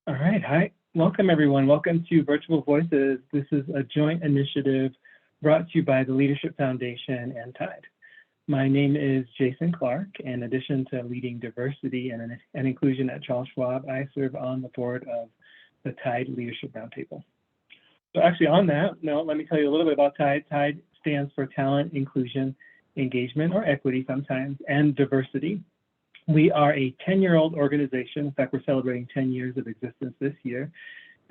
All right. Hi. Welcome, everyone. Welcome to Virtual Voices. This is a joint initiative brought to you by the Leadership Foundation and TIDE. My name is Jason Clark. In addition to leading diversity and inclusion at Charles Schwab, I serve on the board of the TIDE Leadership Roundtable. So actually on that note, let me tell you a little bit about TIDE. TIDE stands for Talent, Inclusion, Engagement, or Equity sometimes, and Diversity. We are a 10-year-old organization. In fact, we're celebrating 10 years of existence this year.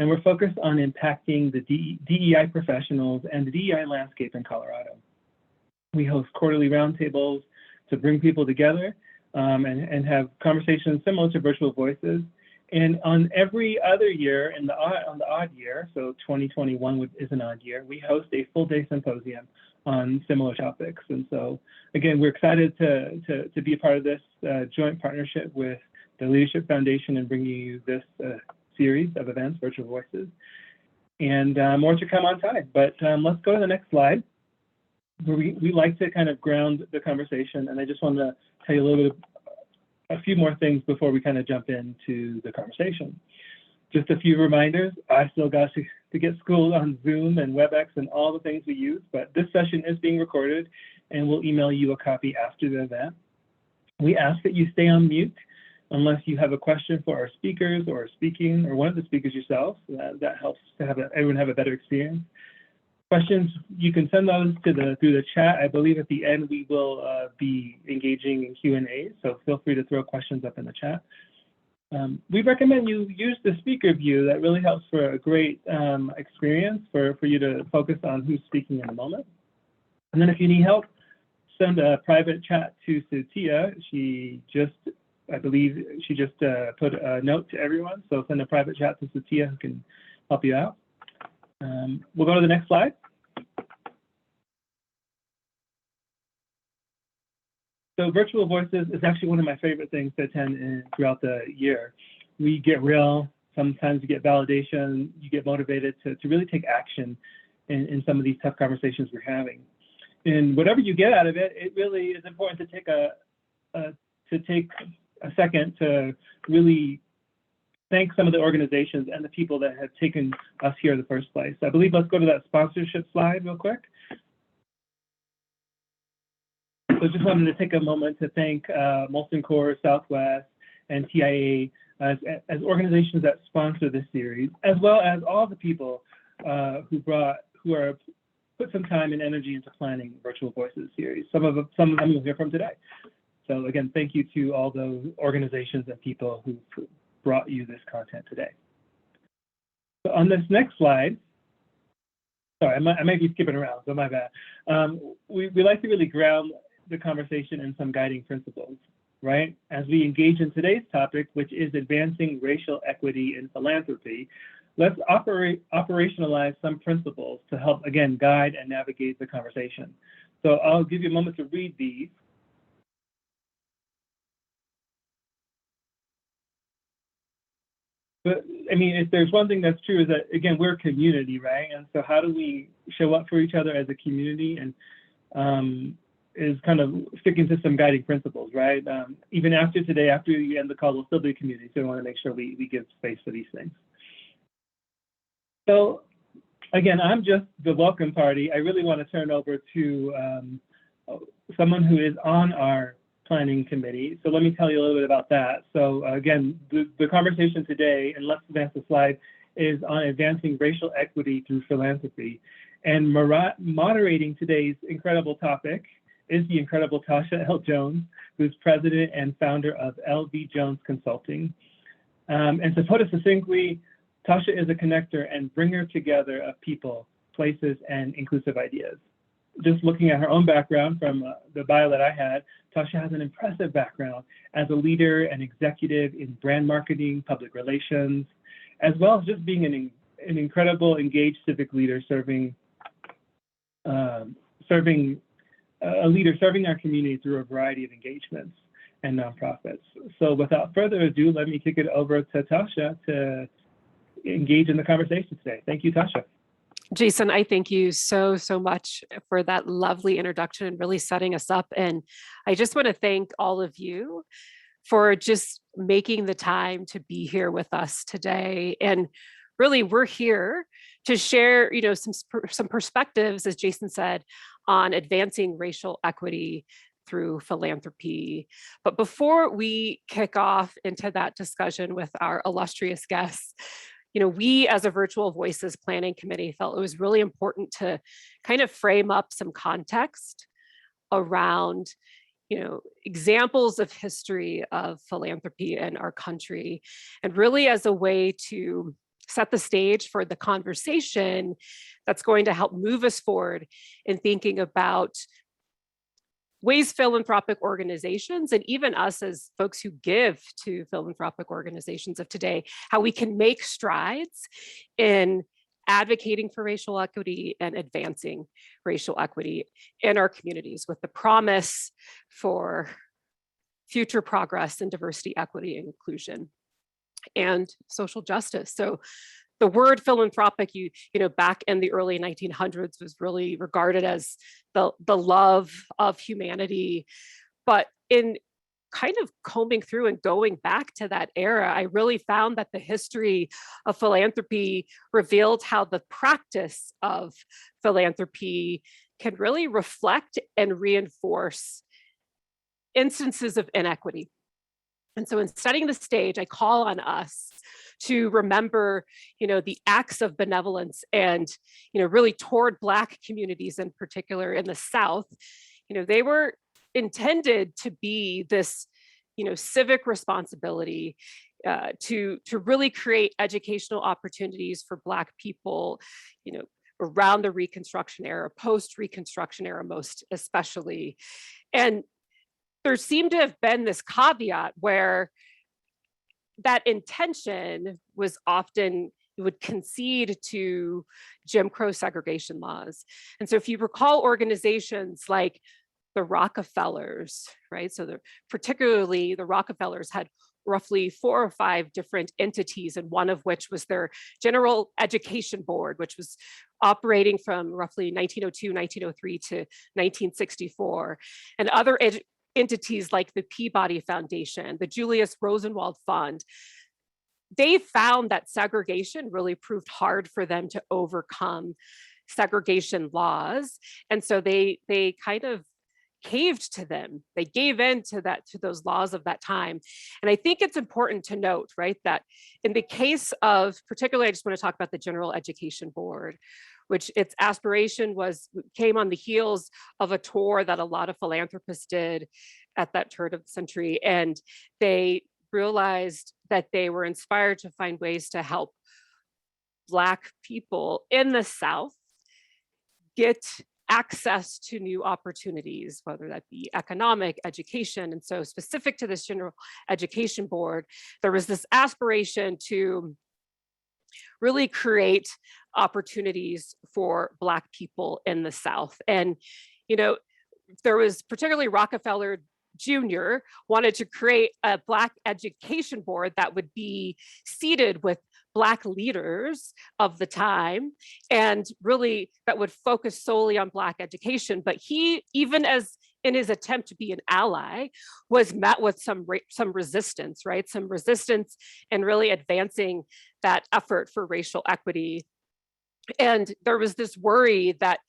And we're focused on impacting the DEI professionals and the DEI landscape in Colorado. We host quarterly roundtables to bring people together and have conversations similar to Virtual Voices. And on every other year, on the odd year, so 2021 is an odd year, we host a full-day symposium on similar topics. And so, again, we're excited to be a part of this joint partnership with the Leadership Foundation and bringing you this series of events, Virtual Voices. And more to come on TIDE. But let's go to the next slide, where we like to kind of ground the conversation. And I just want to tell you a few more things before we kind of jump into the conversation. Just a few reminders. I still got to get schooled on Zoom and WebEx and all the things we use, but this session is being recorded and we'll email you a copy after the event. We ask that you stay on mute unless you have a question for our speakers or speaking or one of the speakers yourself. That helps to have everyone have a better experience. Questions, you can send those through the chat. I believe at the end we will be engaging in Q&A, so feel free to throw questions up in the chat. We recommend you use the speaker view. That really helps for a great experience for you to focus on who's speaking in the moment. And then if you need help, send a private chat to Satya. I believe she just put a note to everyone, so send a private chat to Satya who can help you out. We'll go to the next slide. So Virtual Voices is actually one of my favorite things to attend throughout the year. We get real, sometimes you get validation, you get motivated to really take action in some of these tough conversations we're having. And whatever you get out of it, it really is important to take a second to really thank some of the organizations and the people that have taken us here in the first place. I believe let's go to that sponsorship slide real quick. So just wanted to take a moment to thank Molson Coors, Southwest, and TIA as organizations that sponsor this series, as well as all the people who put some time and energy into planning Virtual Voices series. Some of them you'll hear from today. So again, thank you to all those organizations and people who brought you this content today. So on this next slide, sorry, I might be skipping around, so my bad. We like to really ground the conversation in some guiding principles, right? As we engage in today's topic, which is advancing racial equity in philanthropy, let's operationalize some principles to help, again, guide and navigate the conversation. So I'll give you a moment to read these. But I mean, if there's one thing that's true is that, again, we're a community, right? And so how do we show up for each other as a community and is kind of sticking to some guiding principles, right? Even after today, after you end the call, we'll still be a community. So we want to make sure we give space for these things. So again, I'm just the welcome party. I really want to turn over to someone who is on our planning committee. So let me tell you a little bit about that. So again, the conversation today, and let's advance the slide, is on advancing racial equity through philanthropy. And moderating today's incredible topic is the incredible Tasha L. Jones, who's president and founder of L.V. Jones Consulting. And to put it succinctly, Tasha is a connector and bringer together of people, places, and inclusive ideas. Just looking at her own background from the bio that I had, Tasha has an impressive background as a leader and executive in brand marketing, public relations, as well as just being an incredible, engaged civic leader serving our community through a variety of engagements and nonprofits. So without further ado, let me kick it over to Tasha to engage in the conversation today. Thank you, Tasha. Jason, I thank you so much for that lovely introduction and really setting us up. And I just want to thank all of you for just making the time to be here with us today. And really, we're here to share, some perspectives, as Jason said, on advancing racial equity through philanthropy. But before we kick off into that discussion with our illustrious guests, we as a Virtual Voices Planning Committee felt it was really important to kind of frame up some context around examples of history of philanthropy in our country, and really as a way to set the stage for the conversation that's going to help move us forward in thinking about ways philanthropic organizations, and even us as folks who give to philanthropic organizations of today, how we can make strides in advocating for racial equity and advancing racial equity in our communities, with the promise for future progress in diversity, equity, and inclusion, and social justice. So the word philanthropic, back in the early 1900s, was really regarded as the love of humanity. But in kind of combing through and going back to that era, I really found that the history of philanthropy revealed how the practice of philanthropy can really reflect and reinforce instances of inequity. And so in setting the stage, I call on us to remember, the acts of benevolence and, really toward Black communities in particular in the South. They were intended to be this, civic responsibility to really create educational opportunities for Black people, around the Reconstruction era, post-Reconstruction era, most especially. And there seemed to have been this caveat where that intention was often, it would concede to Jim Crow segregation laws. And so if you recall organizations like the Rockefellers, right? So particularly the Rockefellers had roughly 4 or 5 different entities, and one of which was their General Education Board, which was operating from roughly 1902, 1903 to 1964. And other entities like the Peabody Foundation, the Julius Rosenwald Fund, they found that segregation really proved hard for them to overcome segregation laws. And so they kind of caved to them. They gave in to those laws of that time. And I think it's important to note, right, that in the case of, particularly, I just want to talk about the General Education Board, which its aspiration came on the heels of a tour that a lot of philanthropists did at that turn of the century. And they realized that they were inspired to find ways to help Black people in the South get access to new opportunities, whether that be economic, education. And so specific to this General Education Board, there was this aspiration to really create opportunities for Black people in the South. And, there was particularly Rockefeller Jr. wanted to create a Black education board that would be seated with Black leaders of the time, and really that would focus solely on Black education. But he, even as in his attempt to be an ally, was met with some resistance, right? Some resistance in really advancing that effort for racial equity. And there was this worry that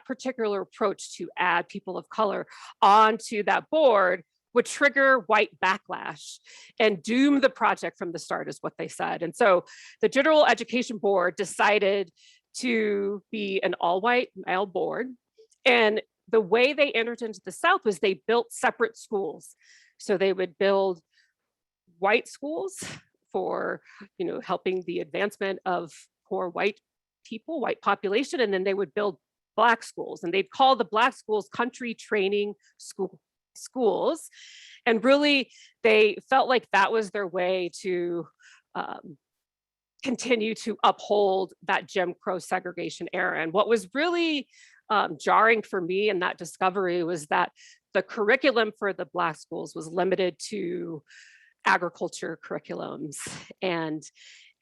particular approach to add people of color onto that board would trigger white backlash and doom the project from the start, is what they said. And so the General Education Board decided to be an all-white male board. And the way they entered into the South was they built separate schools. So they would build white schools for, helping the advancement of poor white people, white population, and then they would build Black schools, and they'd call the Black schools country training schools. And really, they felt like that was their way to continue to uphold that Jim Crow segregation era. And what was really jarring for me in that discovery was that the curriculum for the Black schools was limited to agriculture curriculums. And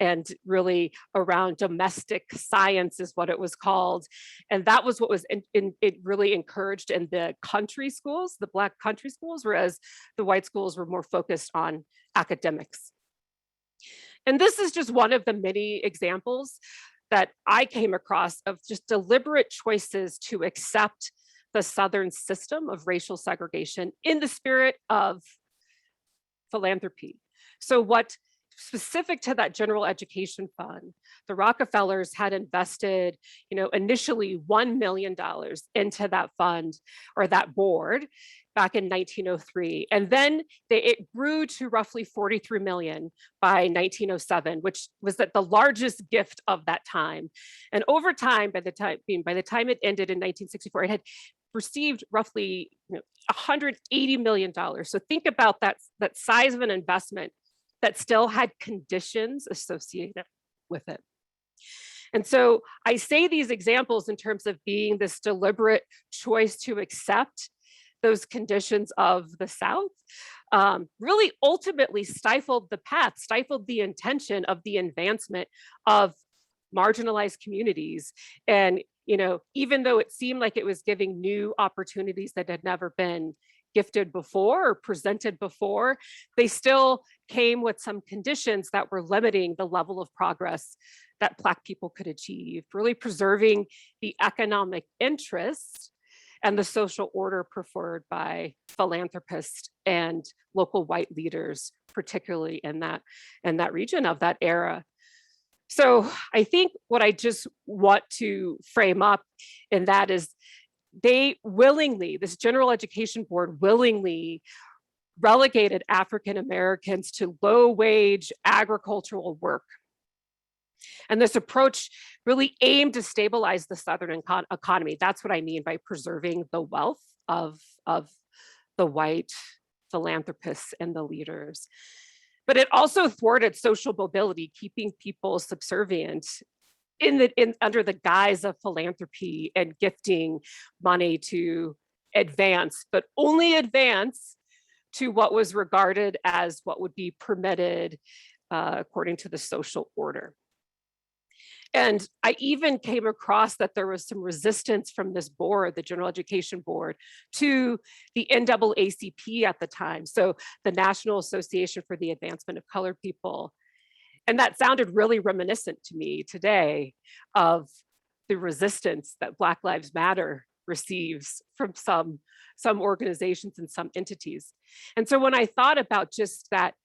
and really around domestic science is what it was called. And that was what was it really encouraged in the country schools, the Black country schools, whereas the white schools were more focused on academics. And this is just one of the many examples that I came across of just deliberate choices to accept the Southern system of racial segregation in the spirit of philanthropy. So what specific to that general education fund, the Rockefellers had invested, initially $1 million into that fund or that board back in 1903. And then it grew to roughly 43 million by 1907, which was the largest gift of that time. And over time, by the time it ended in 1964, it had received roughly $180 million. So think about that size of an investment that still had conditions associated with it. And so I say these examples in terms of being this deliberate choice to accept those conditions of the South, really ultimately stifled the path, stifled the intention of the advancement of marginalized communities. And even though it seemed like it was giving new opportunities that had never been gifted before or presented before, they still came with some conditions that were limiting the level of progress that Black people could achieve, really preserving the economic interest and the social order preferred by philanthropists and local white leaders, particularly in that region of that era. So I think what I just want to frame up in that is this General Education Board willingly relegated African Americans to low-wage agricultural work. And this approach really aimed to stabilize the Southern economy. That's what I mean by preserving the wealth of the white philanthropists and the leaders. But it also thwarted social mobility, keeping people subservient under the guise of philanthropy and gifting money to advance, but only advance to what was regarded as what would be permitted according to the social order. And I even came across that there was some resistance from this board, the General Education Board, to the NAACP at the time, so the National Association for the Advancement of Colored People. And that sounded really reminiscent to me today of the resistance that Black Lives Matter receives from some organizations and some entities. And so when I thought about just that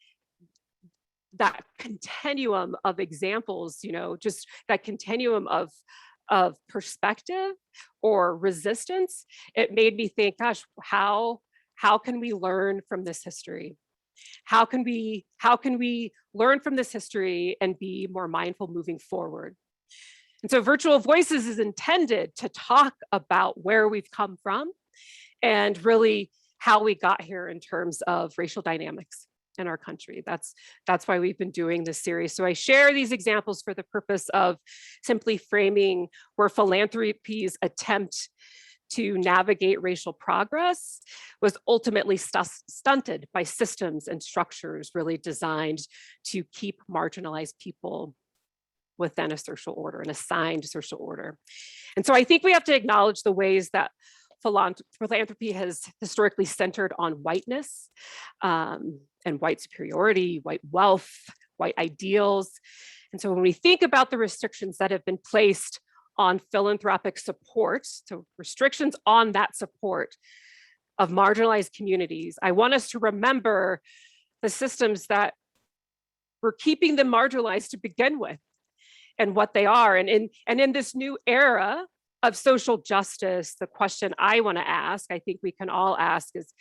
continuum of examples, just that continuum of perspective or resistance, it made me think, gosh, how can we learn from this history? How can we learn from this history and be more mindful moving forward? And so Virtual Voices is intended to talk about where we've come from and really how we got here in terms of racial dynamics in our country. That's why we've been doing this series. So I share these examples for the purpose of simply framing where philanthropy's attempt to navigate racial progress was ultimately stunted by systems and structures really designed to keep marginalized people within a social order, an assigned social order. And so I think we have to acknowledge the ways that philanthropy has historically centered on whiteness and white superiority, white wealth, white ideals. And so when we think about the restrictions that have been placed on philanthropic support, so restrictions on that support of marginalized communities, I want us to remember the systems that were keeping them marginalized to begin with and what they are. And in this new era of social justice, the question I want to ask, I think we can all ask, is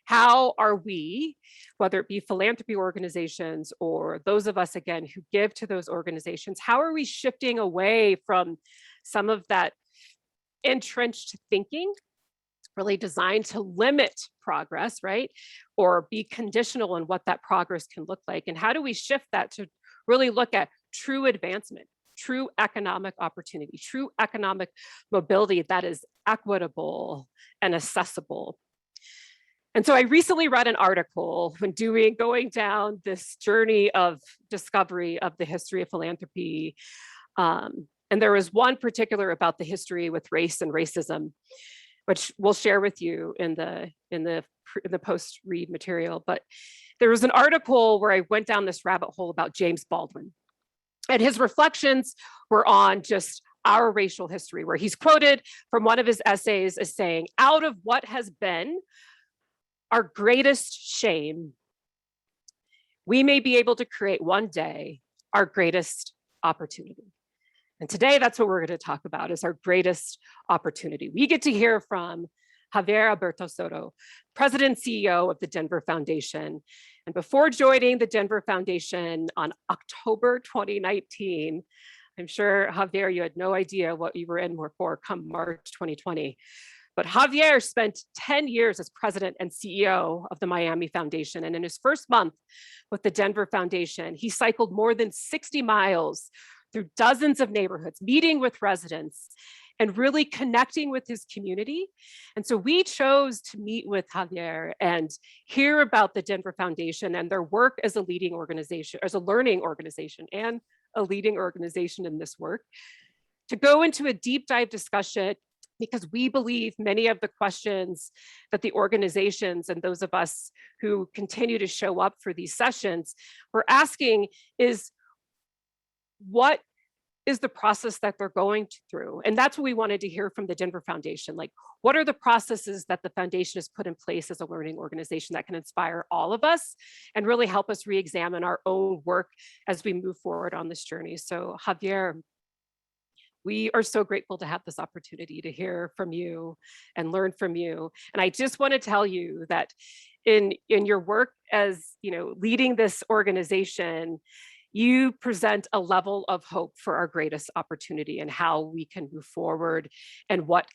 how are we, whether it be philanthropy organizations or those of us, again, who give to those organizations, how are we shifting away from some of that entrenched thinking, really designed to limit progress, right? Or be conditional on what that progress can look like. And how do we shift that to really look at true advancement, true economic opportunity, true economic mobility that is equitable and accessible? And so I recently read an article when going down this journey of discovery of the history of philanthropy. And there was one particular about the history with race and racism, which we'll share with you in the post read material. But there was an article where I went down this rabbit hole about James Baldwin. And his reflections were on just our racial history, where he's quoted from one of his essays as saying, "Out of what has been our greatest shame, we may be able to create one day our greatest opportunity." And today, that's what we're going to talk about, is our greatest opportunity. We get to hear from Javier Alberto Soto, President and CEO of the Denver Foundation. And before joining the Denver Foundation on October 2019, I'm sure, Javier, you had no idea what you were in for come March 2020. But Javier spent 10 years as president and CEO of the Miami Foundation. And in his first month with the Denver Foundation, he cycled more than 60 miles through dozens of neighborhoods, meeting with residents and really connecting with his community. And so we chose to meet with Javier and hear about the Denver Foundation and their work as a leading organization, as a learning organization and a leading organization in this work, to go into a deep dive discussion, because we believe many of the questions that the organizations and those of us who continue to show up for these sessions we're asking is, what is the process that they're going through? And that's what we wanted to hear from the Denver Foundation. Like, what are the processes that the foundation has put in place as a learning organization that can inspire all of us and really help us re-examine our own work as we move forward on this journey? So Javier, we are so grateful to have this opportunity to hear from you and learn from you. And I just want to tell you that in your work as, leading this organization, you present a level of hope for our greatest opportunity and how we can move forward, and what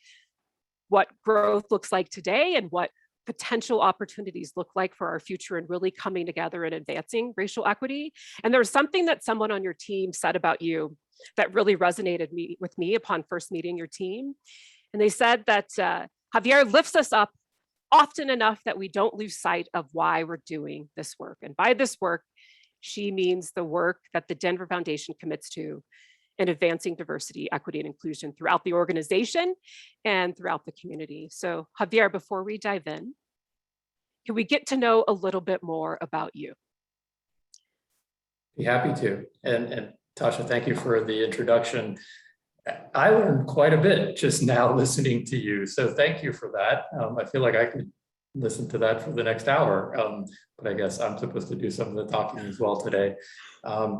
growth looks like today and what potential opportunities look like for our future, and really coming together and advancing racial equity. And there was something that someone on your team said about you that really resonated with me upon first meeting your team. And they said that Javier lifts us up often enough that we don't lose sight of why we're doing this work. And by this work, she means the work that the Denver Foundation commits to in advancing diversity, equity, and inclusion throughout the organization and throughout the community. So Javier, before we dive in, can we get to know a little bit more about you? Be happy to. And Tasha, thank you for the introduction. I learned quite a bit just now listening to you. So thank you for that. I feel like I could listen to that for the next hour, but I guess I'm supposed to do some of the talking as well today.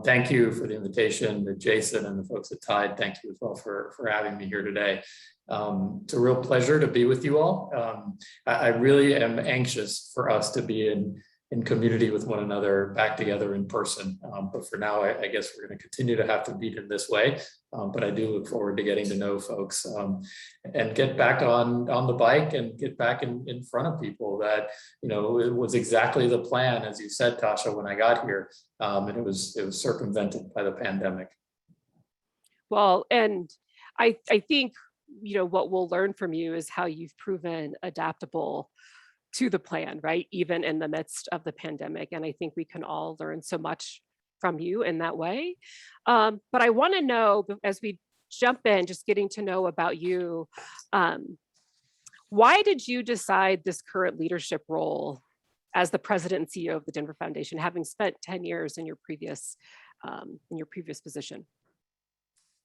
Thank you for the invitation to Jason and the folks at Tide. Thank you as well for having me here today. It's a real pleasure to be with you all. I really am anxious for us to be in community with one another, back together in person. But for now, I guess we're going to continue to have to meet in this way. But I do look forward to getting to know folks and get back on the bike and get back in front of people. That, it was exactly the plan, as you said, Tasha, when I got here, and it was circumvented by the pandemic. Well, and I think, what we'll learn from you is how you've proven adaptable to the plan, right? Even in the midst of the pandemic. And I think we can all learn so much from you in that way. But I want to know, as we jump in, just getting to know about you, why did you decide this current leadership role as the president and CEO of the Denver Foundation, having spent 10 years in your previous position?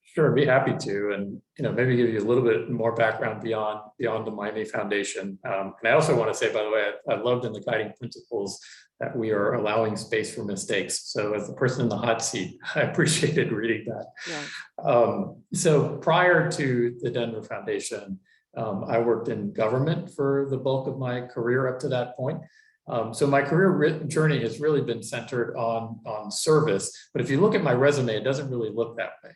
Sure, I'd be happy to, and maybe give you a little bit more background beyond the Miami Foundation. And I also want to say, by the way, I loved in the guiding principles that we are allowing space for mistakes. So as the person in the hot seat, I appreciated reading that. Yeah. So prior to the Denver Foundation, I worked in government for the bulk of my career up to that point. So my career journey has really been centered on service. But if you look at my resume, it doesn't really look that way.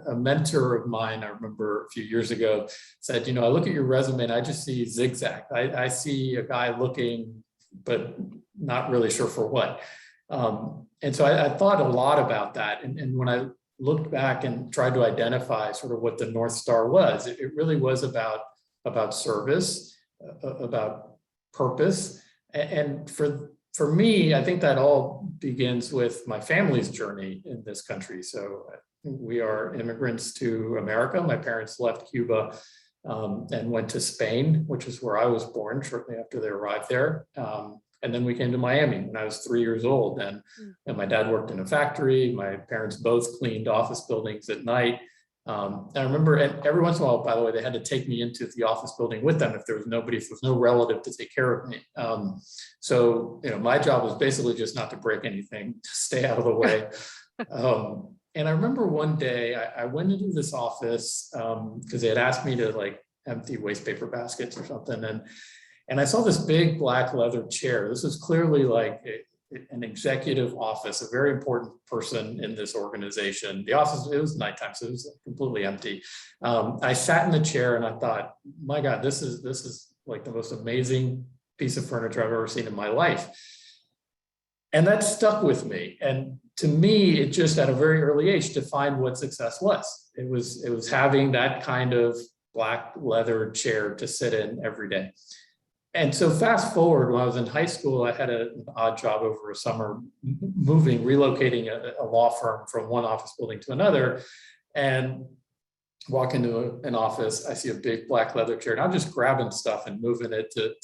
A mentor of mine, I remember a few years ago, said, I look at your resume and I just see zigzag. I see a guy looking, but not really sure for what. And so I thought a lot about that. And when I looked back and tried to identify sort of what the North Star was, it really was about service, about purpose, And for me, I think that all begins with my family's journey in this country. So we are immigrants to America. My parents left Cuba and went to Spain, which is where I was born shortly after they arrived there. And then we came to Miami when I was 3 years old. And my dad worked in a factory. My parents both cleaned office buildings at night. I remember, and every once in a while, by the way, they had to take me into the office building with them if there was nobody, if there was no relative to take care of me. So, my job was basically just not to break anything, to stay out of the way. And I remember one day I went into this office because they had asked me to like empty waste paper baskets or something. And I saw this big black leather chair. This was clearly like an executive office, a very important person in this organization. The office, it was nighttime, so it was completely empty. I sat in the chair and I thought, my God, this is like the most amazing piece of furniture I've ever seen in my life. And that stuck with me. And to me, it just at a very early age defined what success was. It was having that kind of black leather chair to sit in every day. And so fast forward, when I was in high school, I had an odd job over a summer, relocating a law firm from one office building to another, and walk into an office, I see a big black leather chair, and I'm just grabbing stuff and moving it to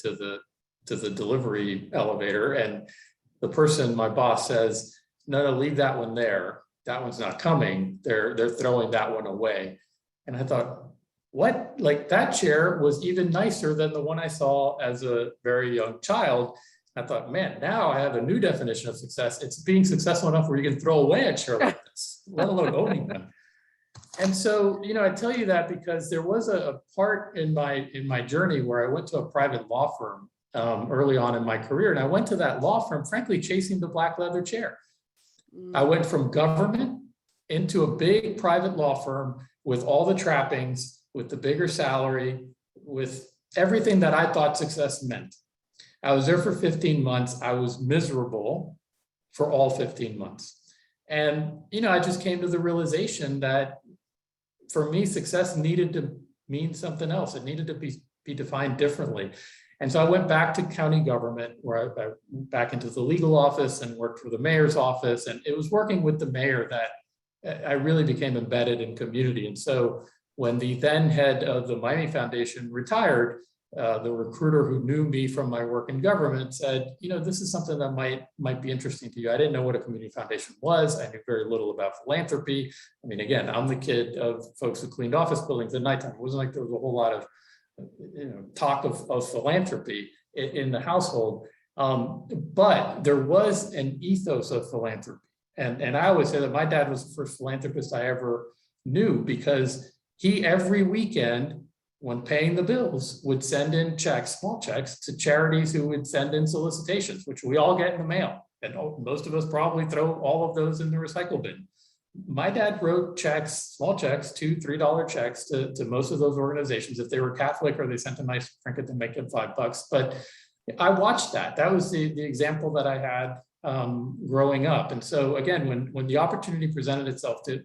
the delivery elevator. And the person, my boss, says, no, leave that one there. That one's not coming. They're throwing that one away. And I thought, what? Like that chair was even nicer than the one I saw as a very young child. I thought, man, now I have a new definition of success. It's being successful enough where you can throw away a chair like this, let alone owning one. And so, I tell you that because there was a part in my journey where I went to a private law firm early on in my career. And I went to that law firm, frankly, chasing the black leather chair. I went from government into a big private law firm with all the trappings, with the bigger salary, with everything that I thought success meant. I was there for 15 months. I was miserable for all 15 months. And, I just came to the realization that for me, success needed to mean something else. It needed to be defined differently. And so I went back to county government, where I went back into the legal office and worked for the mayor's office. And it was working with the mayor that I really became embedded in community. And so when the then head of the Miami Foundation retired, the recruiter who knew me from my work in government said, this is something that might be interesting to you. I didn't know what a community foundation was. I knew very little about philanthropy. I mean, again, I'm the kid of folks who cleaned office buildings at nighttime. It wasn't like there was a whole lot of talk of philanthropy in the household. But there was an ethos of philanthropy. And I always say that my dad was the first philanthropist I ever knew, because he, every weekend, when paying the bills, would send in checks, small checks, to charities who would send in solicitations, which we all get in the mail. And most of us probably throw all of those in the recycle bin. My dad wrote checks, small checks, $2, $3 checks to most of those organizations. If they were Catholic or they sent a nice trinket to make them $5. But I watched that. That was the example that I had growing up. And so again, when the opportunity presented itself to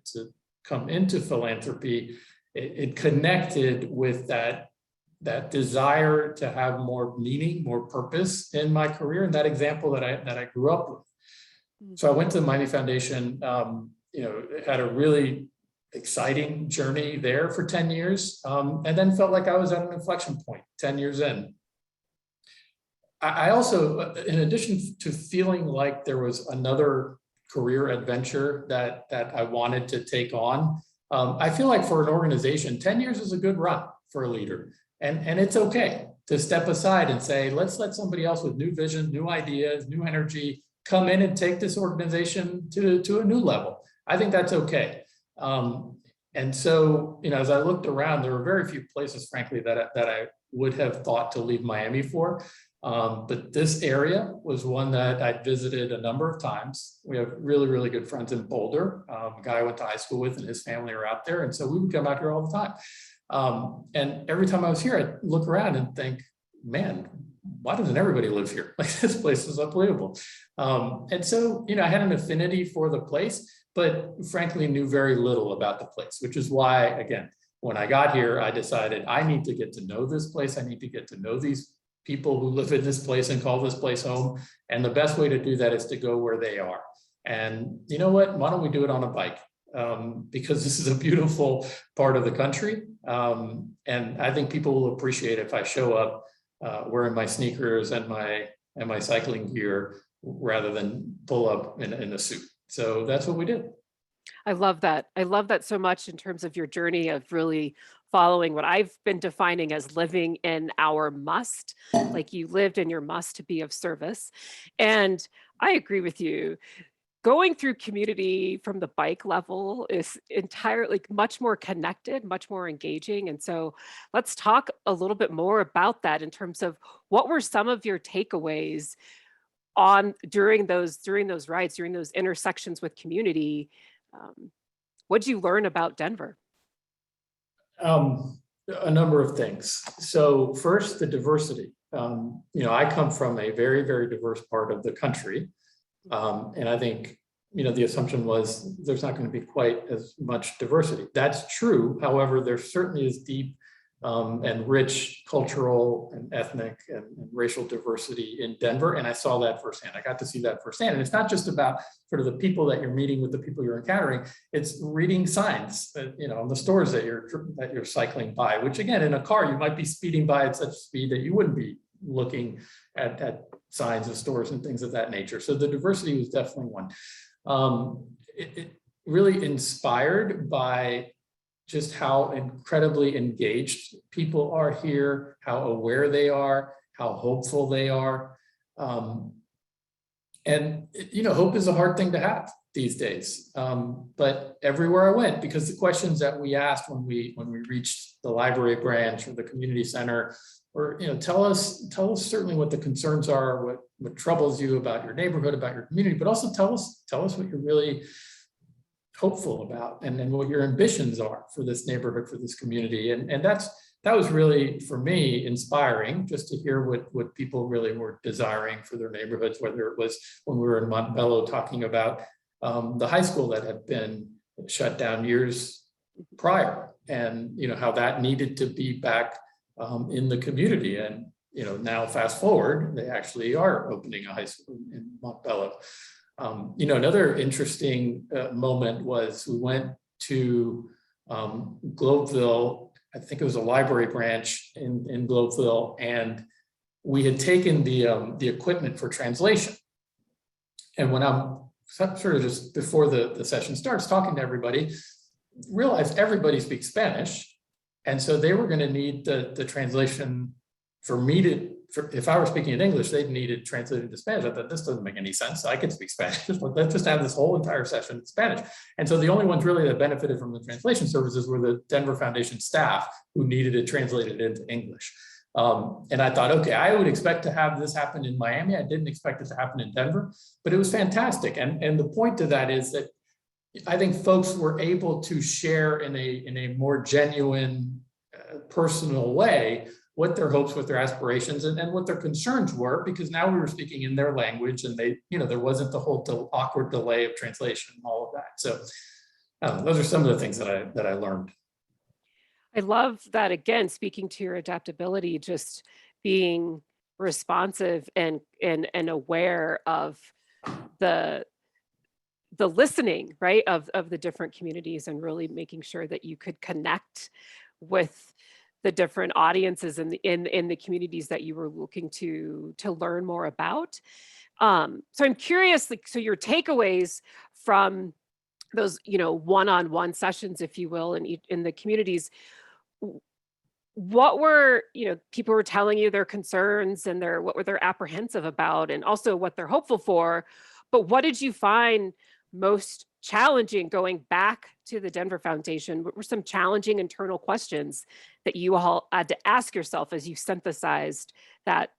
come into philanthropy, it connected with that desire to have more meaning, more purpose in my career, and that example that I grew up with. So I went to the Miami Foundation, had a really exciting journey there for 10 years, and then felt like I was at an inflection point 10 years in. I also, in addition to feeling like there was another career adventure that I wanted to take on, I feel like for an organization, 10 years is a good run for a leader. And it's okay to step aside and say, let's let somebody else with new vision, new ideas, new energy come in and take this organization to a new level. I think that's okay. And so, as I looked around, there were very few places, frankly, that I would have thought to leave Miami for. But this area was one that I visited a number of times. We have really, really good friends in Boulder. A guy I went to high school with and his family are out there. And so we would come out here all the time. And every time I was here, I'd look around and think, man, why doesn't everybody live here? Like, this place is unbelievable. And so, I had an affinity for the place, but frankly knew very little about the place, which is why, again, when I got here, I decided I need to get to know this place. I need to get to know these people who live in this place and call this place home. And the best way to do that is to go where they are. And you know what? Why don't we do it on a bike? Because this is a beautiful part of the country. And I think people will appreciate if I show up wearing my sneakers and my cycling gear rather than pull up in a suit. So that's what we did. I love that. I love that so much in terms of your journey of really following what I've been defining as living in our must, like you lived in your must to be of service. And I agree with you. Going through community from the bike level is entirely much more connected, much more engaging. And so let's talk a little bit more about that in terms of what were some of your takeaways on during those rides, during those intersections with community. What did you learn about Denver? A number of things. So first, the diversity. I come from a very, very diverse part of the country. And I think, the assumption was there's not going to be quite as much diversity. That's true. However, there certainly is deep and rich cultural and ethnic and racial diversity in Denver. And I saw that firsthand. I got to see that firsthand. And it's not just about sort of the people that you're meeting with, the people you're encountering. It's reading signs, on the stores that you're cycling by, which again, in a car, you might be speeding by at such speed that you wouldn't be looking at signs of stores and things of that nature. So the diversity was definitely one. It really inspired by just how incredibly engaged people are here, how aware they are, how hopeful they are. And hope is a hard thing to have these days. But everywhere I went, because the questions that we asked when we reached the library branch or the community center, or tell us certainly what the concerns are, what troubles you about your neighborhood, about your community, but also tell us what you're really hopeful about, and then what your ambitions are for this neighborhood, for this community. And that was really, for me, inspiring, just to hear what people really were desiring for their neighborhoods, whether it was when we were in Montbello talking about the high school that had been shut down years prior, and how that needed to be back in the community. And now fast forward, they actually are opening a high school in Montbello. Another interesting moment was we went to Globeville. I think it was a library branch in Globeville, and we had taken the equipment for translation. And when I'm sort of just before the session starts talking to everybody, realized everybody speaks Spanish. And so they were going to need the translation for me if I were speaking in English, they'd need it translated to Spanish. I thought, this doesn't make any sense. I can speak Spanish. Let's just have this whole entire session in Spanish. And so the only ones really that benefited from the translation services were the Denver Foundation staff who needed it translated into English. And I thought, okay, I would expect to have this happen in Miami. I didn't expect it to happen in Denver, but it was fantastic. And the point to that is that I think folks were able to share in a more genuine, personal way what their hopes, what their aspirations, and what their concerns were, because now we were speaking in their language, and there wasn't the whole awkward delay of translation and all of that. So those are some of the things that I learned. I love that, again, speaking to your adaptability, just being responsive and aware of the listening, right, of the different communities, and really making sure that you could connect with the different audiences in the communities that you were looking to learn more about. So I'm curious, so your takeaways from those, one-on-one sessions, if you will, in the communities, what were, people were telling you their concerns and what were they apprehensive about, and also what they're hopeful for, but what did you find most challenging going back to the Denver Foundation? What were some challenging internal questions that you all had to ask yourself as you synthesized that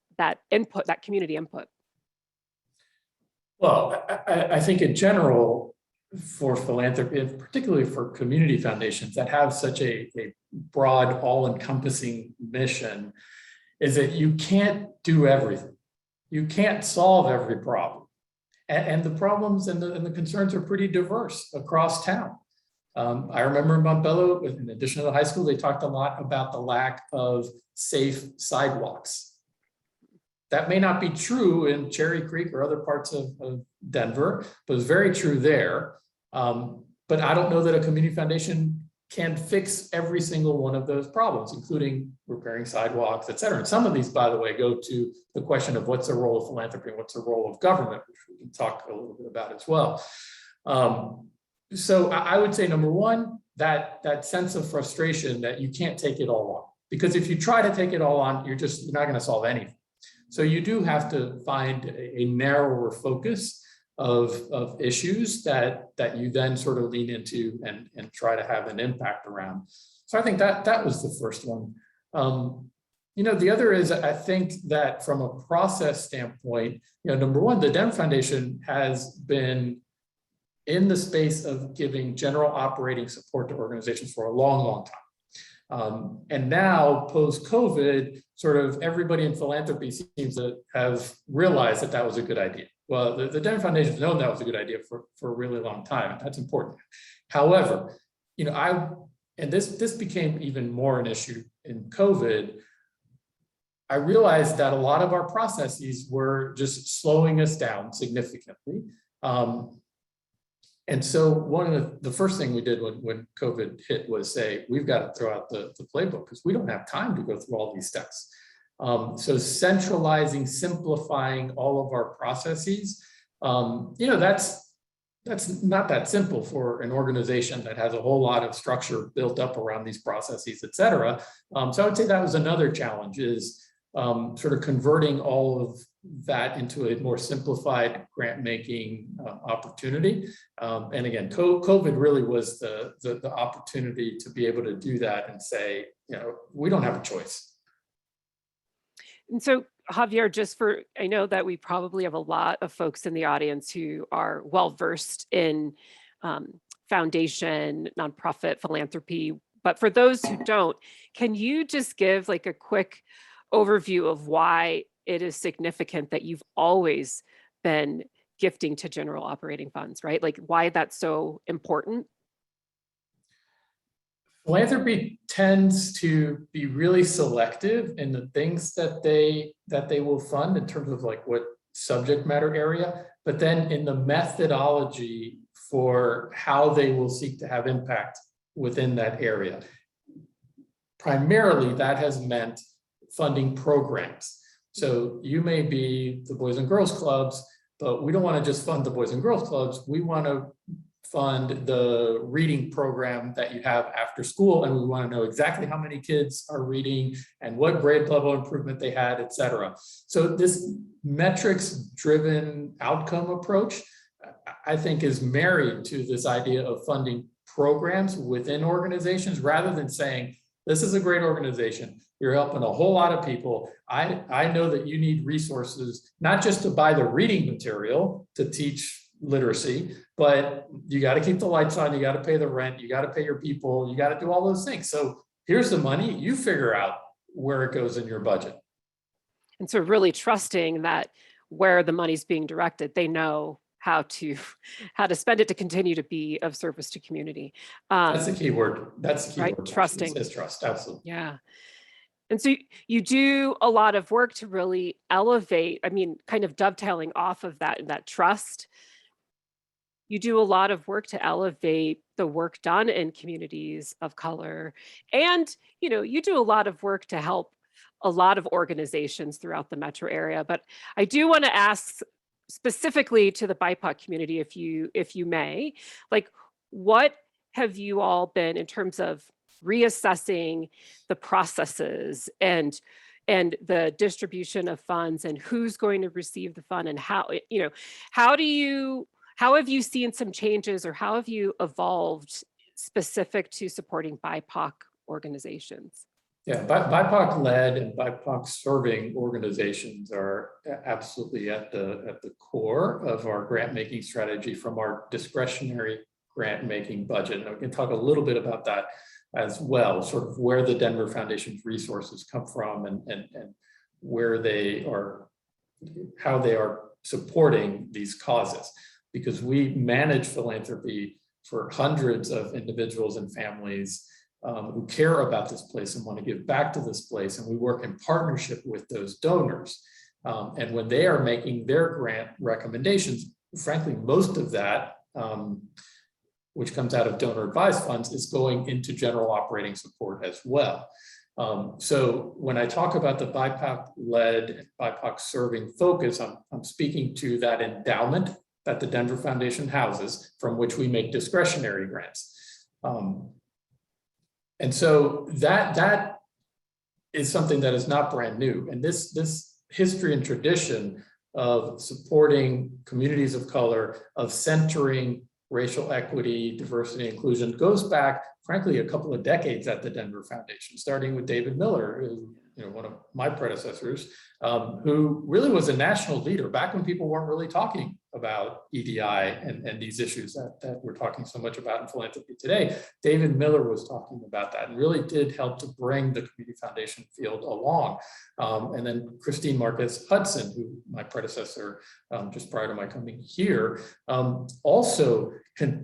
input, that community input? Well, I think in general, for philanthropy, and particularly for community foundations that have such a broad, all-encompassing mission, is that you can't do everything. You can't solve every problem. And the problems and the concerns are pretty diverse across town. I remember in Montbello, in addition to the high school, they talked a lot about the lack of safe sidewalks. That may not be true in Cherry Creek or other parts of Denver, but it's very true there. But I don't know that a community foundation can fix every single one of those problems, including repairing sidewalks, et cetera. And some of these, by the way, go to the question of what's the role of philanthropy and what's the role of government, which we can talk a little bit about as well. So I would say, number one, that sense of frustration that you can't take it all on. Because if you try to take it all on, you're not going to solve anything. So you do have to find a narrower focus of issues that you then sort of lean into and try to have an impact around. So I think that was the first one. The other is, I think that from a process standpoint, number one, the Denver Foundation has been in the space of giving general operating support to organizations for a long, long time. And now post-COVID, sort of everybody in philanthropy seems to have realized that was a good idea. Well, the Denver Foundation has known that was a good idea for a really long time, and that's important. However, this became even more an issue in COVID. I realized that a lot of our processes were just slowing us down significantly. And so one of the first thing we did when COVID hit was say, we've got to throw out the playbook because we don't have time to go through all these steps. So centralizing, simplifying all of our processes, that's not that simple for an organization that has a whole lot of structure built up around these processes, et cetera. So I would say that was another challenge, is sort of converting all of that into a more simplified grant making opportunity. And again, COVID really was the opportunity to be able to do that and say, we don't have a choice. And so, Javier, I know that we probably have a lot of folks in the audience who are well-versed in foundation, nonprofit philanthropy, but for those who don't, can you just give like a quick overview of why it is significant that you've always been gifting to general operating funds, right? Like why that's so important? Philanthropy tends to be really selective in the things that they will fund in terms of like what subject matter area, but then in the methodology for how they will seek to have impact within that area. Primarily, that has meant funding programs. So you may be the Boys and Girls Clubs, but we don't want to just fund the Boys and Girls Clubs. We want to fund the reading program that you have after school, and we want to know exactly how many kids are reading and what grade level improvement they had, et cetera. So this metrics-driven outcome approach, I think, is married to this idea of funding programs within organizations rather than saying, this is a great organization. You're helping a whole lot of people. I know that you need resources, not just to buy the reading material to teach literacy, but you got to keep the lights on, you got to pay the rent, you got to pay your people, you got to do all those things. So here's the money, you figure out where it goes in your budget. And so really trusting that where the money's being directed, they know how to spend it to continue to be of service to community. That's the key word. That's the key right? word. Trusting. Is trust, absolutely. Yeah. And so you do a lot of work to really elevate, kind of dovetailing off of that trust. You do a lot of work to elevate the work done in communities of color. And, you do a lot of work to help a lot of organizations throughout the metro area. But I do want to ask specifically to the BIPOC community, if you may, like, what have you all been in terms of reassessing the processes and the distribution of funds and who's going to receive the fund and how have you seen some changes or how have you evolved specific to supporting BIPOC organizations? Yeah, BIPOC-led and BIPOC-serving organizations are absolutely at the core of our grant-making strategy from our discretionary grant-making budget. And we can talk a little bit about that as well, sort of where the Denver Foundation's resources come from and where they are, how they are supporting these causes. Because we manage philanthropy for hundreds of individuals and families who care about this place and want to give back to this place. And we work in partnership with those donors. And when they are making their grant recommendations, frankly, most of that, which comes out of donor advised funds, is going into general operating support as well. So when I talk about the BIPOC-led, BIPOC-serving focus, I'm speaking to that endowment that the Denver Foundation houses, from which we make discretionary grants. And so that is something that is not brand new. And this history and tradition of supporting communities of color, of centering racial equity, diversity, inclusion goes back, frankly, a couple of decades at the Denver Foundation, starting with David Miller, who, one of my predecessors, who really was a national leader back when people weren't really talking about EDI and these issues that we're talking so much about in philanthropy today. David Miller was talking about that and really did help to bring the community foundation field along. And then Christine Marcus Hudson, who my predecessor just prior to my coming here, also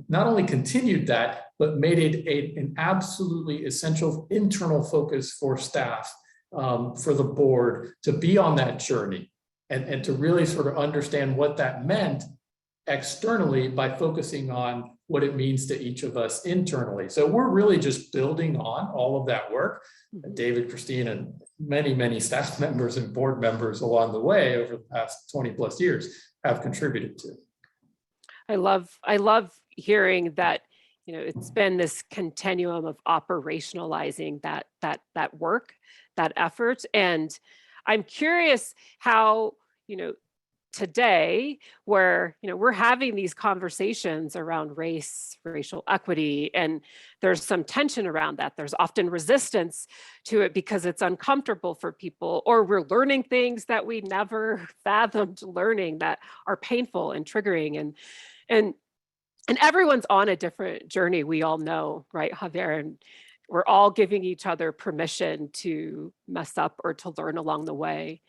not only continued that, but made it an absolutely essential internal focus for staff, for the board to be on that journey and to really sort of understand what that meant externally by focusing on what it means to each of us internally. So we're really just building on all of that work that David, Christine, and many staff members and board members along the way over the past 20 plus years have contributed to. I love hearing that, it's been this continuum of operationalizing that work, that effort. And I'm curious how, today, where, we're having these conversations around race, racial equity, and there's some tension around that. There's often resistance to it because it's uncomfortable for people, or we're learning things that we never fathomed learning that are painful and triggering. And everyone's on a different journey. We all know, right, Javier? And we're all giving each other permission to mess up or to learn along the way.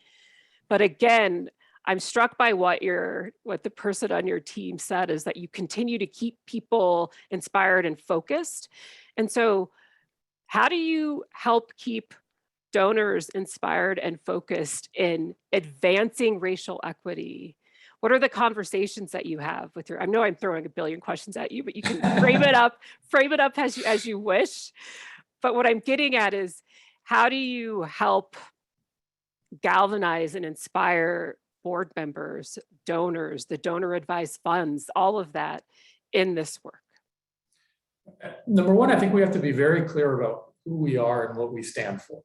But again, I'm struck by what the person on your team said, is that you continue to keep people inspired and focused. And so how do you help keep donors inspired and focused in advancing racial equity? What are the conversations that you have with I know I'm throwing a billion questions at you, but you can frame it up as you wish. But what I'm getting at is, how do you help galvanize and inspire board members, donors, the donor advised funds, all of that in this work? Number one, I think we have to be very clear about who we are and what we stand for.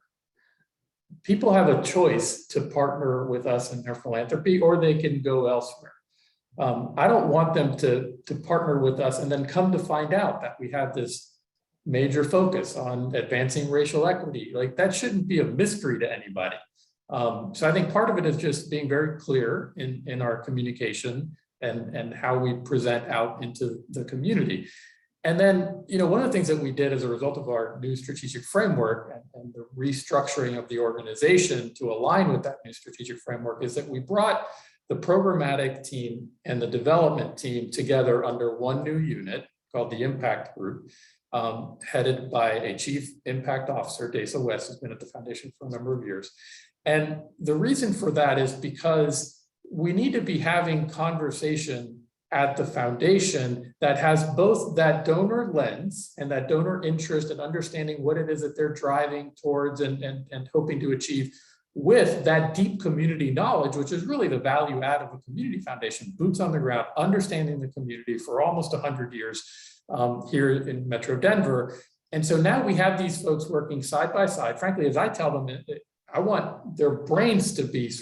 People have a choice to partner with us in their philanthropy, or they can go elsewhere. I don't want them to partner with us and then come to find out that we have this major focus on advancing racial equity. Like, that shouldn't be a mystery to anybody. So I think part of it is just being very clear in our communication and how we present out into the community. And then, one of the things that we did as a result of our new strategic framework and the restructuring of the organization to align with that new strategic framework is that we brought the programmatic team and the development team together under one new unit called the Impact Group, headed by a Chief Impact Officer, Desa West, who's been at the foundation for a number of years. And the reason for that is because we need to be having conversation at the foundation that has both that donor lens and that donor interest and understanding what it is that they're driving towards and hoping to achieve, with that deep community knowledge, which is really the value add of a community foundation, boots on the ground, understanding the community for almost 100 years here in Metro Denver. And so now we have these folks working side by side. Frankly, as I tell them, I want their brains to be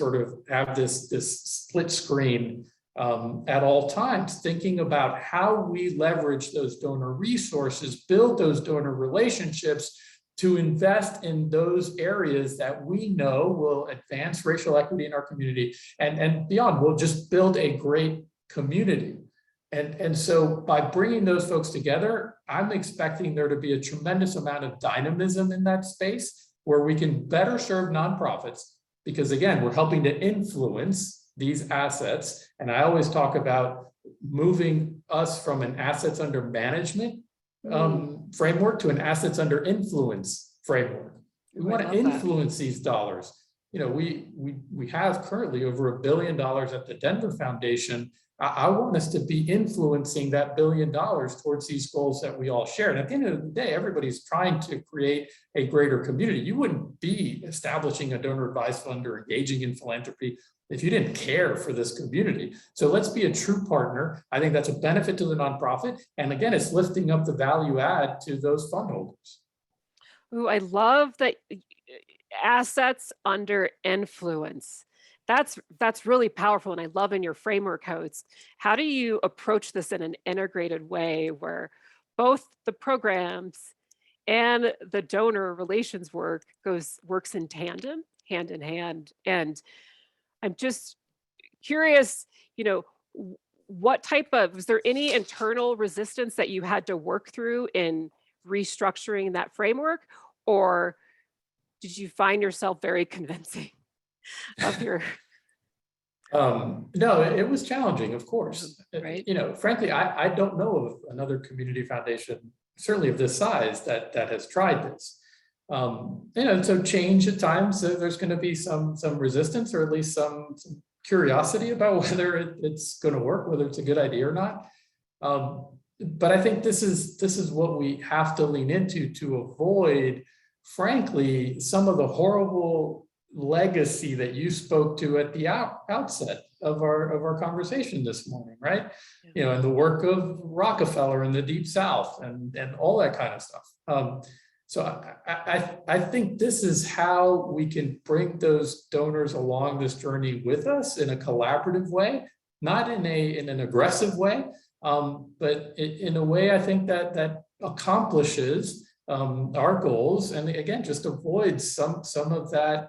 have this split screen at all times, thinking about how we leverage those donor resources, build those donor relationships to invest in those areas that we know will advance racial equity in our community and beyond. We'll just build a great community. And so by bringing those folks together, I'm expecting there to be a tremendous amount of dynamism in that space where we can better serve nonprofits, because again, we're helping to influence these assets. And I always talk about moving us from an assets under management framework to an assets under influence framework. We want to influence these dollars. we have currently over $1 billion at the Denver Foundation. I want us to be influencing that $1 billion towards these goals that we all share. And at the end of the day, everybody's trying to create a greater community. You wouldn't be establishing a donor advised fund or engaging in philanthropy if you didn't care for this community. So let's be a true partner. I think that's a benefit to the nonprofit. And again, it's lifting up the value add to those fund holders. Ooh, I love that assets under influence. That's really powerful. And I love in your framework how do you approach this in an integrated way where both the programs and the donor relations works in tandem, hand in hand. And I'm just curious, what type of, was there any internal resistance that you had to work through in restructuring that framework, or did you find yourself very convincing of your? No, it was challenging, of course. Right. Frankly, I don't know of another community foundation, certainly of this size, that has tried this. So change at times, there's going to be some resistance, or at least some curiosity about whether it's going to work, whether it's a good idea or not. But I think this is what we have to lean into to avoid, frankly, some of the horrible legacy that you spoke to at the outset of our conversation this morning, right? Yeah. And the work of Rockefeller in the Deep South and all that kind of stuff. So I think this is how we can bring those donors along this journey with us in a collaborative way, not in an aggressive way, but in a way I think that accomplishes our goals, and again just avoids some of that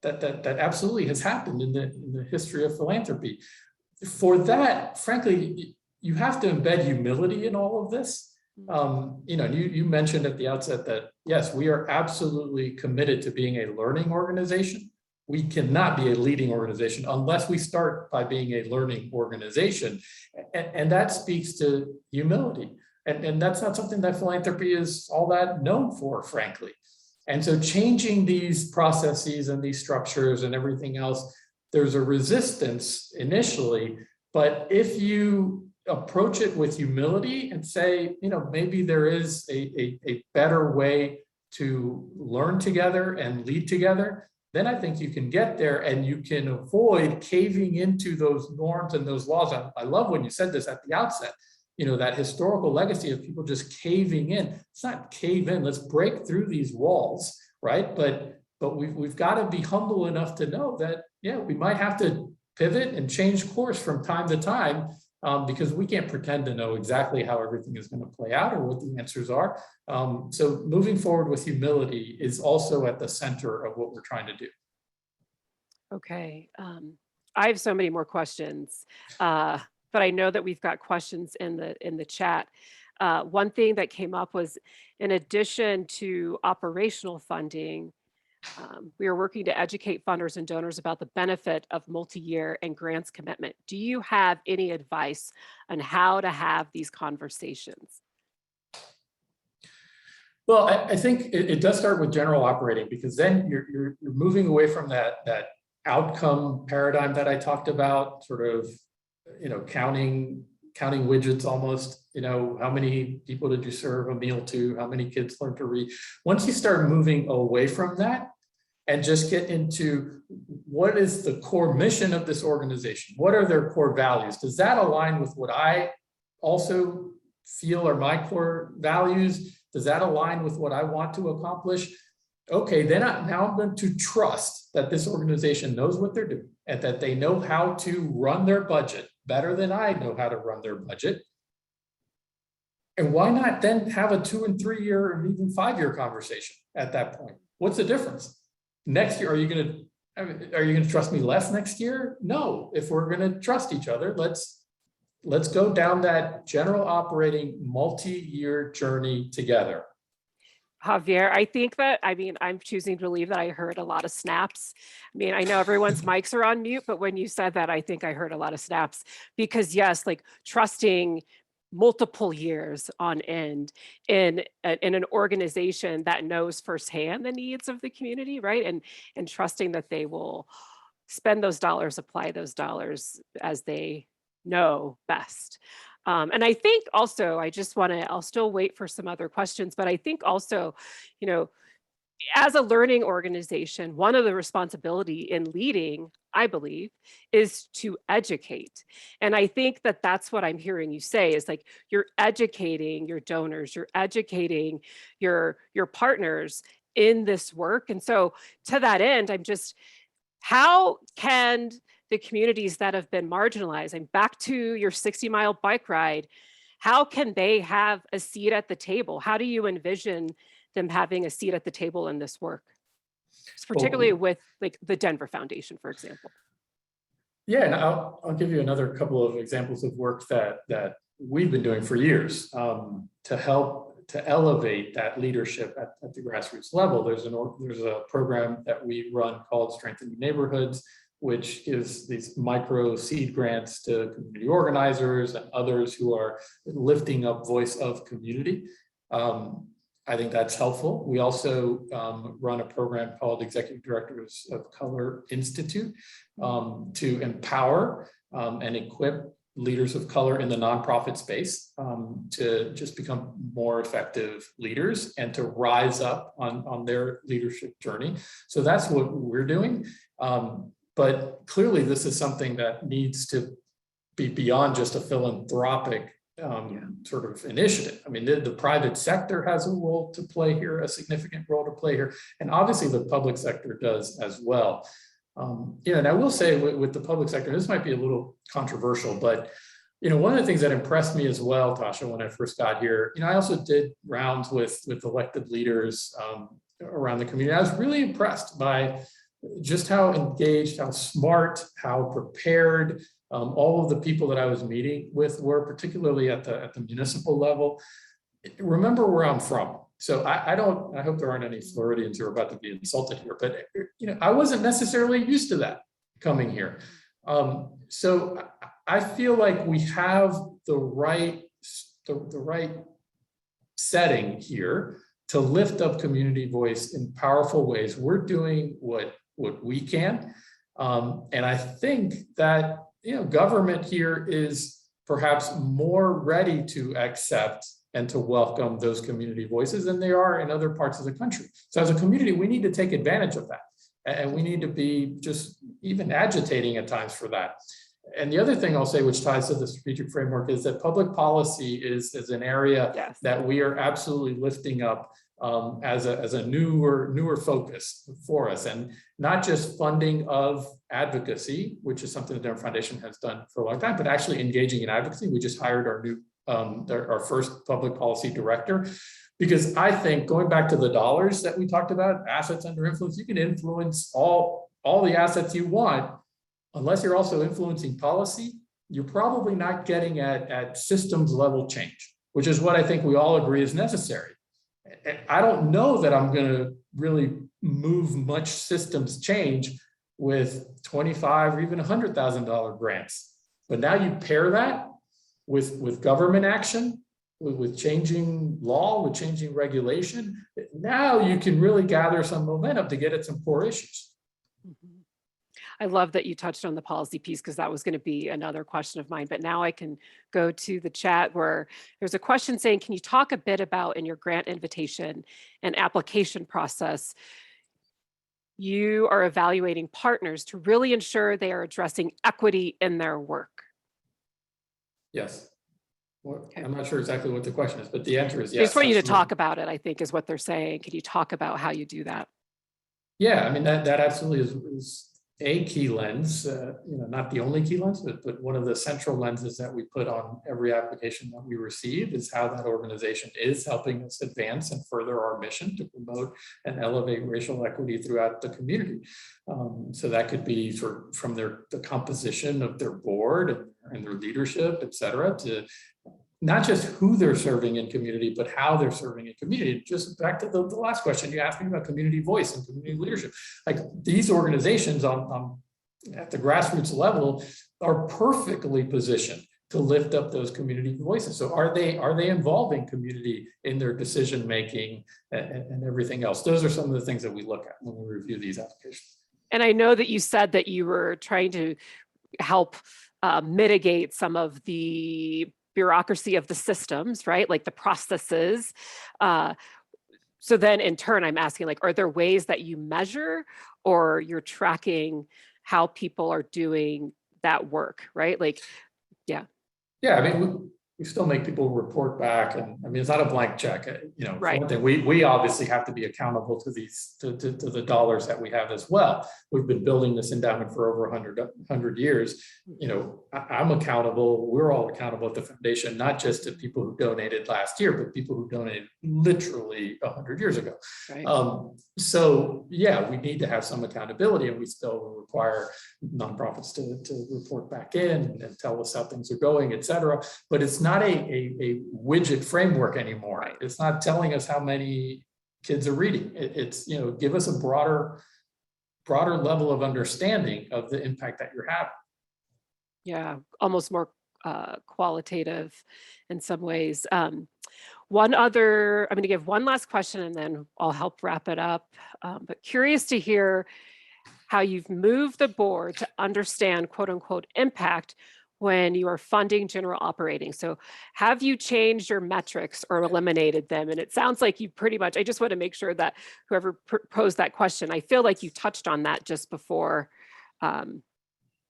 absolutely has happened in the history of philanthropy. For that, frankly, you have to embed humility in all of this. You mentioned at the outset that, yes, we are absolutely committed to being a learning organization. We cannot be a leading organization unless we start by being a learning organization. And that speaks to humility. And that's not something that philanthropy is all that known for, frankly. And so changing these processes and these structures and everything else, there's a resistance initially, but if you approach it with humility and say, maybe there is a better way to learn together and lead together, then I think you can get there and you can avoid caving into those norms and those laws. I love when you said this at the outset, that historical legacy of people just caving in. It's not cave in, let's break through these walls, right? But we've got to be humble enough to know that, we might have to pivot and change course from time to time, because we can't pretend to know exactly how everything is going to play out or what the answers are. So moving forward with humility is also at the center of what we're trying to do. Okay. I have so many more questions, but I know that we've got questions in the chat. One thing that came up was, in addition to operational funding, we are working to educate funders and donors about the benefit of multi-year and grants commitment. Do you have any advice on how to have these conversations? Well, I think it does start with general operating, because then you're moving away from that outcome paradigm that I talked about, sort of, counting widgets almost. How many people did you serve a meal to? How many kids learned to read? Once you start moving away from that and just get into what is the core mission of this organization? What are their core values? Does that align with what I also feel are my core values? Does that align with what I want to accomplish? Okay, then now I'm going to trust that this organization knows what they're doing and that they know how to run their budget better than I know how to run their budget. And why not then have a 2 and 3 year and even 5 year conversation at that point? What's the difference? Next year, are you going to trust me less next year? No. If we're going to trust each other, let's go down that general operating multi-year journey together. Javier, I think that, I'm choosing to believe that I heard a lot of snaps. I know everyone's mics are on mute, but when you said that, I think I heard a lot of snaps, because yes, like trusting multiple years on end in an organization that knows firsthand the needs of the community, right? And trusting that they will spend those dollars, apply those dollars as they know best. And I think also, I'll still wait for some other questions, but I think also, you know, as a learning organization, one of the responsibility in leading, I believe, is to educate. And I think that that's what I'm hearing you say is like you're educating your donors, you're educating your partners in this work. And so to that end, how can the communities that have been marginalized, and back to your 60-mile bike ride, how can they have a seat at the table? How do you envision them having a seat at the table in this work, particularly with like the Denver Foundation, for example? Yeah, and I'll give you another couple of examples of work that we've been doing for years to help to elevate that leadership at the grassroots level. There's a program that we run called Strengthening Neighborhoods, which gives these micro seed grants to community organizers and others who are lifting up voice of community. I think that's helpful. We also run a program called Executive Directors of Color Institute to empower and equip leaders of color in the nonprofit space to just become more effective leaders and to rise up on their leadership journey. So that's what we're doing. But clearly this is something that needs to be beyond just a philanthropic sort of initiative. I mean, the private sector has a role to play here, a significant role to play here, and obviously the public sector does as well. And I will say with the public sector, this might be a little controversial, but one of the things that impressed me as well, Tasha, when I first got here, I also did rounds with elected leaders around the community. I was really impressed by just how engaged, how smart, how prepared all of the people that I was meeting with were, particularly at the municipal level. Remember where I'm from. So I hope there aren't any Floridians who are about to be insulted here, but I wasn't necessarily used to that coming here. So I feel like we have the right setting here to lift up community voice in powerful ways. We're doing what we can. And I think that government here is perhaps more ready to accept and to welcome those community voices than they are in other parts of the country. So as a community, we need to take advantage of that. And we need to be just even agitating at times for that. And the other thing I'll say, which ties to the strategic framework, is that public policy is an area that we are absolutely lifting up as a newer focus for us, and not just funding of advocacy, which is something the Denver Foundation has done for a long time, but actually engaging in advocacy. We just hired our first public policy director, because I think, going back to the dollars that we talked about, assets under influence, you can influence all the assets you want, unless you're also influencing policy. You're probably not getting at systems level change, which is what I think we all agree is necessary. I don't know that I'm going to really move much systems change with $25,000 or even $100,000 grants. But now you pair that with government action, with changing law, with changing regulation. Now you can really gather some momentum to get at some core issues. Mm-hmm. I love that you touched on the policy piece, because that was going to be another question of mine. But now I can go to the chat, where there's a question saying, can you talk a bit about, in your grant invitation and application process, you are evaluating partners to really ensure they are addressing equity in their work? Yes. Well, okay. I'm not sure exactly what the question is, but the answer is yes. I just want you to talk about it, I think, is what they're saying. Can you talk about how you do that? Yeah, I mean, that absolutely is a key lens, not the only key lens, but one of the central lenses that we put on every application that we receive is how that organization is helping us advance and further our mission to promote and elevate racial equity throughout the community. So that could be sort of from the composition of their board and their leadership, et cetera, to not just who they're serving in community, but how they're serving in community. Just back to the last question you asked me about community voice and community leadership. Like, these organizations at the grassroots level are perfectly positioned to lift up those community voices. So are they involving community in their decision making and everything else? Those are some of the things that we look at when we review these applications. And I know that you said that you were trying to help mitigate some of the bureaucracy of the systems, right? Like the processes. So then in turn, I'm asking, like, are there ways that you measure or you're tracking how people are doing that work, right? Like, yeah. Yeah, I mean, we still make people report back, and I mean, it's not a blank check. You know, Right. for one thing, we obviously have to be accountable to these to the dollars that we have as well. We've been building this endowment for over 100 years. You know, I'm accountable. We're all accountable at the foundation, not just to people who donated last year, but people who donated literally 100 years ago. Right. So yeah, we need to have some accountability, and we still require nonprofits to report back in and tell us how things are going, et cetera. But it's not a widget framework anymore. Right? It's not telling us how many kids are reading. It's, you know, give us a broader level of understanding of the impact that you're having. Yeah, almost more qualitative in some ways. One other, I'm going to give one last question and then I'll help wrap it up. But curious to hear how you've moved the board to understand quote unquote impact when you are funding general operating. So have you changed your metrics or eliminated them? And it sounds like you pretty much, I just want to make sure that whoever posed that question, I feel like you touched on that just before I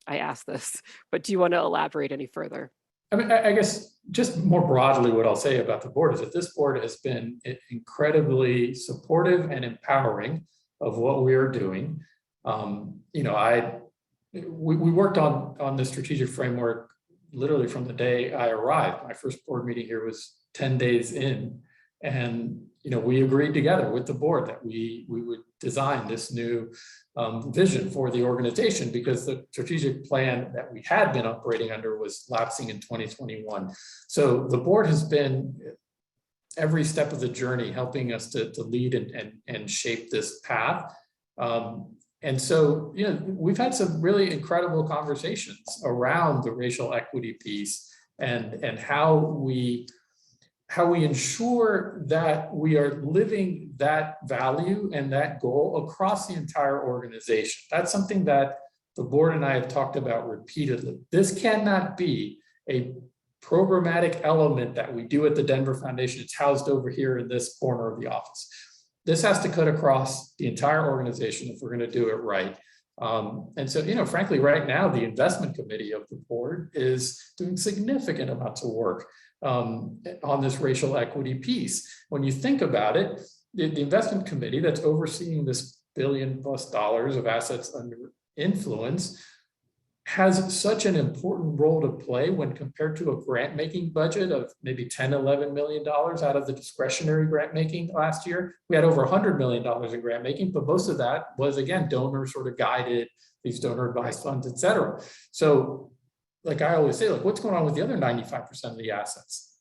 asked this, but do you want to elaborate any further? I mean, I guess just more broadly, what I'll say about the board is that this board has been incredibly supportive and empowering of what we are doing. You know, we worked on the strategic framework literally from the day I arrived. My first board meeting here was 10 days in, and you know, we agreed together with the board that we would design this new vision for the organization, because the strategic plan that we had been operating under was lapsing in 2021. So the board has been every step of the journey helping us to lead and shape this path. And so, you know, we've had some really incredible conversations around the racial equity piece and how we ensure that we are living that value and that goal across the entire organization. That's something that the board and I have talked about repeatedly. This cannot be a programmatic element that we do at the Denver Foundation. It's housed over here in this corner of the office. This has to cut across the entire organization if we're going to do it right. And so, you know, frankly, right now, the investment committee of the board is doing significant amounts of work on this racial equity piece. When you think about it, the investment committee that's overseeing this $1 billion+ of assets under influence has such an important role to play when compared to a grant making budget of maybe $10–11 million out of the discretionary grant making last year. We had over $100 million in grant making, but most of that was, again, donor sort of guided, these donor advised funds, et cetera. So like I always say, like, what's going on with the other 95% of the assets?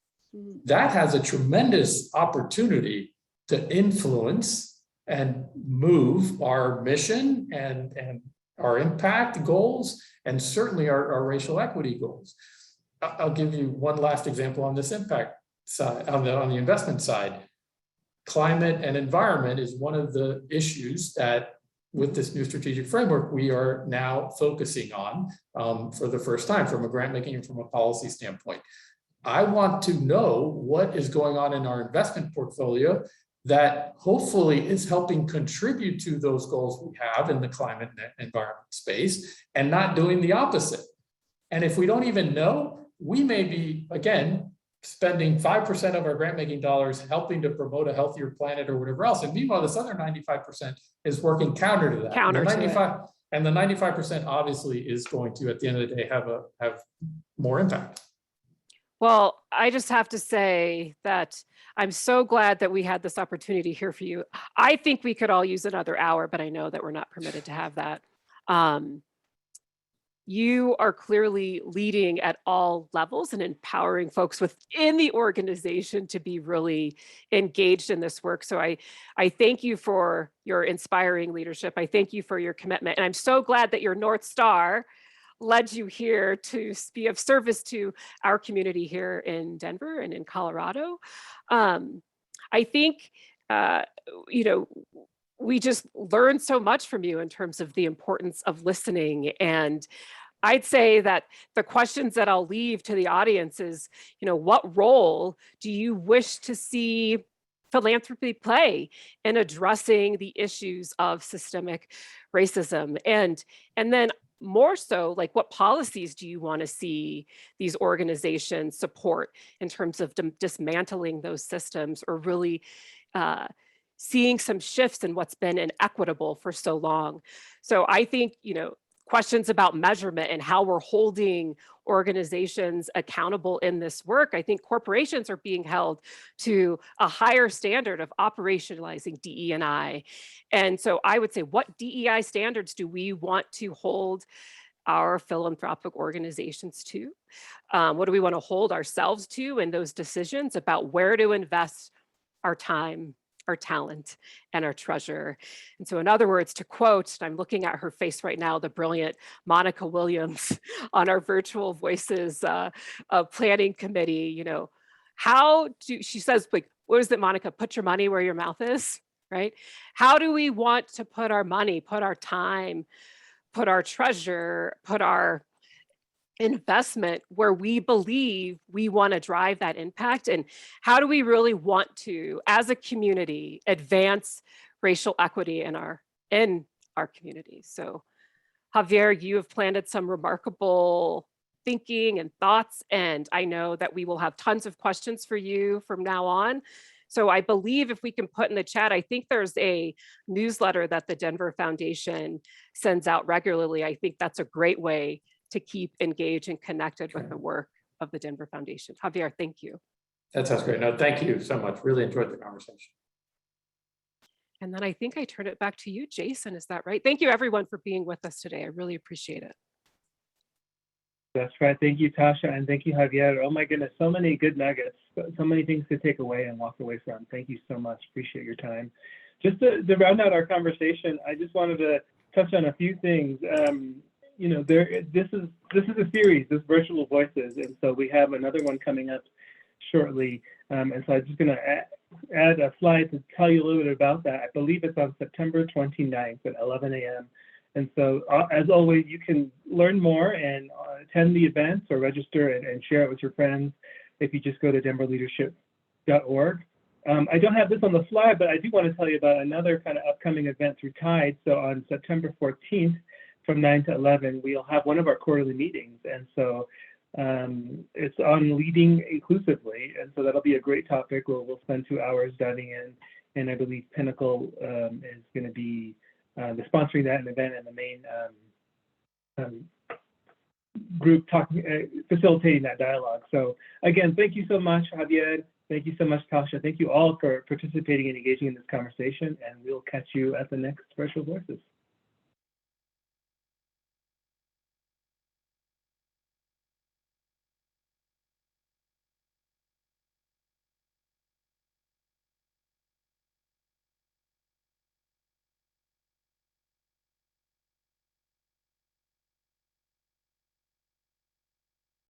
That has a tremendous opportunity to influence and move our mission and our impact goals, and certainly our racial equity goals. I'll give you one last example on this impact side, on the investment side. Climate and environment is one of the issues that with this new strategic framework, we are now focusing on for the first time from a grant making and from a policy standpoint. I want to know what is going on in our investment portfolio that hopefully is helping contribute to those goals we have in the climate and environment space, and not doing the opposite. And if we don't even know, we may be, again, spending 5% of our grant making dollars helping to promote a healthier planet or whatever else. And meanwhile, this other 95% is working counter to that. And the 95% obviously is going to, at the end of the day, have more impact. Well, I just have to say that I'm so glad that we had this opportunity here for you. I think we could all use another hour, but I know that we're not permitted to have that. You are clearly leading at all levels and empowering folks within the organization to be really engaged in this work. So I thank you for your inspiring leadership. I thank you for your commitment. And I'm so glad that your North Star led you here to be of service to our community here in Denver and in Colorado. I think, uh, you know, we just learned so much from you in terms of the importance of listening. And I'd say that the questions that I'll leave to the audience is, what role do you wish to see philanthropy play in addressing the issues of systemic racism? And then more so, like, what policies do you want to see these organizations support in terms of dismantling those systems, or really seeing some shifts in what's been inequitable for so long? So I think, questions about measurement and how we're holding organizations accountable in this work. I think corporations are being held to a higher standard of operationalizing DE&I. And so I would say, what DEI standards do we want to hold our philanthropic organizations to? What do we want to hold ourselves to in those decisions about where to invest our time, our talent, and our treasure? And so, in other words, to quote, and I'm looking at her face right now, the brilliant Monica Williams on our Virtual Voices planning committee, she says, like, what is it, Monica? Put your money where your mouth is, right? How do we want to put our money, put our time, put our treasure, put our investment where we believe we want to drive that impact? And how do we really want to, as a community, advance racial equity in our communities? So Javier, you have planted some remarkable thinking and thoughts, and I know that we will have tons of questions for you from now on. So I believe if we can put in the chat, I think there's a newsletter that the Denver Foundation sends out regularly. I think that's a great way to keep engaged and connected with the work of the Denver Foundation. Javier, thank you. That sounds great. No, thank you so much. Really enjoyed the conversation. And then I think I turn it back to you, Jason. Is that right? Thank you, everyone, for being with us today. I really appreciate it. That's right. Thank you, Tasha, and thank you, Javier. Oh my goodness, so many good nuggets, so many things to take away and walk away from. Thank you so much. Appreciate your time. Just to round out our conversation, I just wanted to touch on a few things. This is a series, this Virtual Voices, and so we have another one coming up shortly. And so I'm just going to add a slide to tell you a little bit about that. I believe it's on September 29th at 11 a.m. And so, as always, you can learn more and attend the events or register and share it with your friends if you just go to denverleadership.org. I don't have this on the slide, but I do want to tell you about another kind of upcoming event through TIDE. So on September 14th from 9 to 11, we'll have one of our quarterly meetings. And so it's on leading inclusively. And so that'll be a great topic where we'll spend 2 hours diving in. And I believe Pinnacle is going to be sponsoring that event and the main group facilitating that dialogue. So again, thank you so much, Javier. Thank you so much, Tasha. Thank you all for participating and engaging in this conversation, and we'll catch you at the next Virtual Voices.